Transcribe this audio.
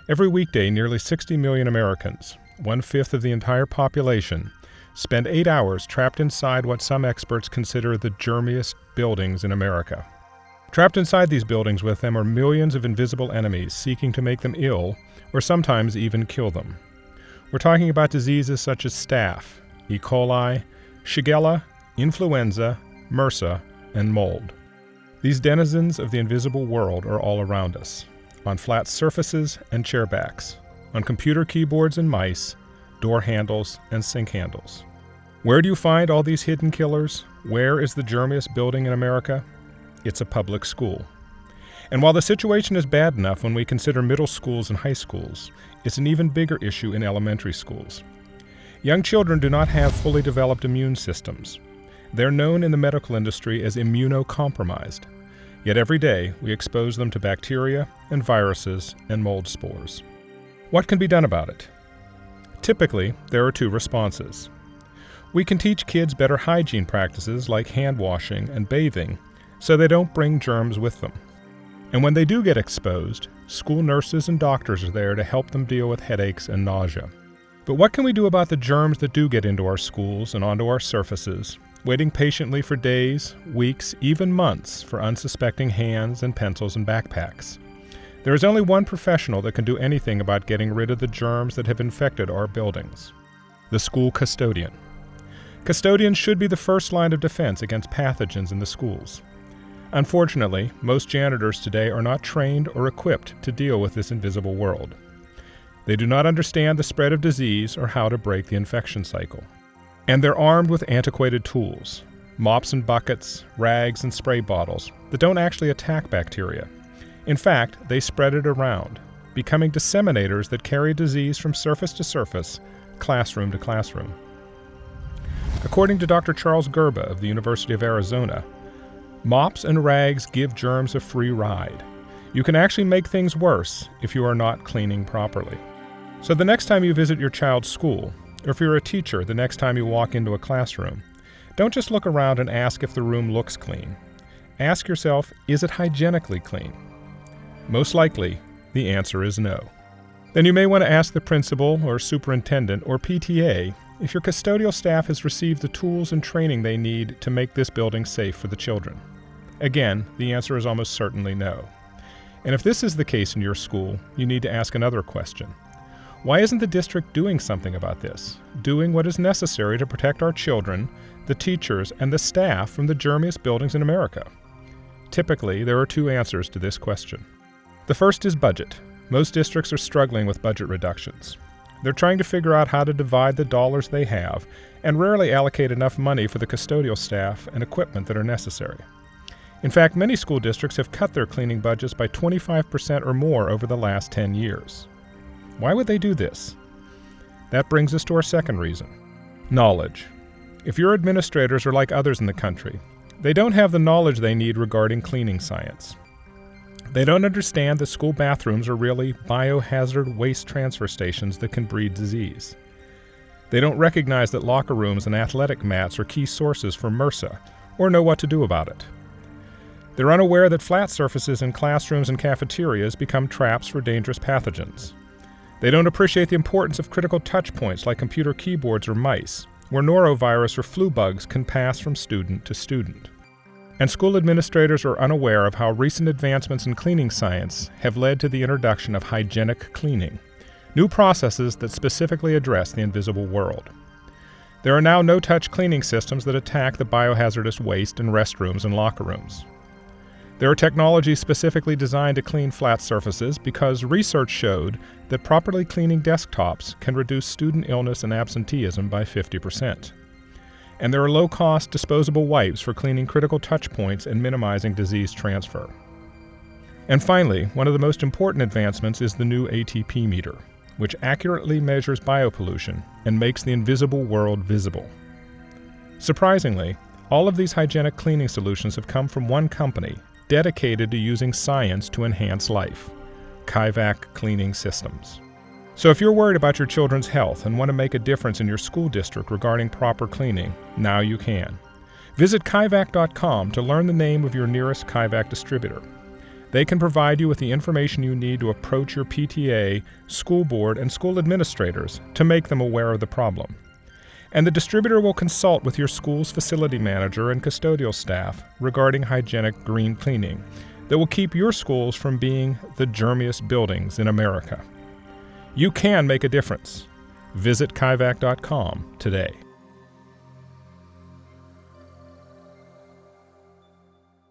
Every weekday, nearly 60 million Americans, 1/5 of the entire population, spend 8 hours trapped inside what some experts consider the germiest buildings in America. Trapped inside these buildings with them are millions of invisible enemies seeking to make them ill or sometimes even kill them. We're talking about diseases such as staph, E. coli, Shigella, influenza, MRSA, and mold. These denizens of the invisible world are all around us, on flat surfaces and chair backs, on computer keyboards and mice, door handles and sink handles. Where do you find all these hidden killers? Where is the germiest building in America? It's a public school. And while the situation is bad enough when we consider middle schools and high schools, it's an even bigger issue in elementary schools. Young children do not have fully developed immune systems. They're known in the medical industry as immunocompromised. Yet every day we expose them to bacteria and viruses and mold spores. What can be done about it? Typically, there are two responses. We can teach kids better hygiene practices like hand washing and bathing so they don't bring germs with them. And when they do get exposed, school nurses and doctors are there to help them deal with headaches and nausea. But what can we do about the germs that do get into our schools and onto our surfaces, waiting patiently for days, weeks, even months for unsuspecting hands and pencils and backpacks? There is only one professional that can do anything about getting rid of the germs that have infected our buildings: the school custodian. Custodians should be the first line of defense against pathogens in the schools. Unfortunately, most janitors today are not trained or equipped to deal with this invisible world. They do not understand the spread of disease or how to break the infection cycle. And they're armed with antiquated tools, mops and buckets, rags and spray bottles that don't actually attack bacteria. In fact, they spread it around, becoming disseminators that carry disease from surface to surface, classroom to classroom. According to Dr. Charles Gerba of the University of Arizona, mops and rags give germs a free ride. You can actually make things worse if you are not cleaning properly. So the next time you visit your child's school, or if you're a teacher the next time you walk into a classroom, don't just look around and ask if the room looks clean. Ask yourself, is it hygienically clean? Most likely, the answer is no. Then you may want to ask the principal or superintendent or PTA if your custodial staff has received the tools and training they need to make this building safe for the children. Again, the answer is almost certainly no. And if this is the case in your school, you need to ask another question. Why isn't the district doing something about this? Doing what is necessary to protect our children, the teachers, and the staff from the germiest buildings in America? Typically, there are two answers to this question. The first is budget. Most districts are struggling with budget reductions. They're trying to figure out how to divide the dollars they have and rarely allocate enough money for the custodial staff and equipment that are necessary. In fact, many school districts have cut their cleaning budgets by 25% or more over the last 10 years. Why would they do this? That brings us to our second reason: knowledge. If your administrators are like others in the country, they don't have the knowledge they need regarding cleaning science. They don't understand that school bathrooms are really biohazard waste transfer stations that can breed disease. They don't recognize that locker rooms and athletic mats are key sources for MRSA, or know what to do about it. They're unaware that flat surfaces in classrooms and cafeterias become traps for dangerous pathogens. They don't appreciate the importance of critical touch points like computer keyboards or mice, where norovirus or flu bugs can pass from student to student. And school administrators are unaware of how recent advancements in cleaning science have led to the introduction of hygienic cleaning, new processes that specifically address the invisible world. There are now no-touch cleaning systems that attack the biohazardous waste in restrooms and locker rooms. There are technologies specifically designed to clean flat surfaces because research showed that properly cleaning desktops can reduce student illness and absenteeism by 50%. And there are low-cost disposable wipes for cleaning critical touch points and minimizing disease transfer. And finally, one of the most important advancements is the new ATP meter, which accurately measures biopollution and makes the invisible world visible. Surprisingly, all of these hygienic cleaning solutions have come from one company dedicated to using science to enhance life: Kivak Cleaning Systems. So if you're worried about your children's health and want to make a difference in your school district regarding proper cleaning, now you can. Visit Kivak.com to learn the name of your nearest Kivak distributor. They can provide you with the information you need to approach your PTA, school board, and school administrators to make them aware of the problem. And the distributor will consult with your school's facility manager and custodial staff regarding hygienic green cleaning that will keep your schools from being the germiest buildings in America. You can make a difference. Visit Kaivac.com today.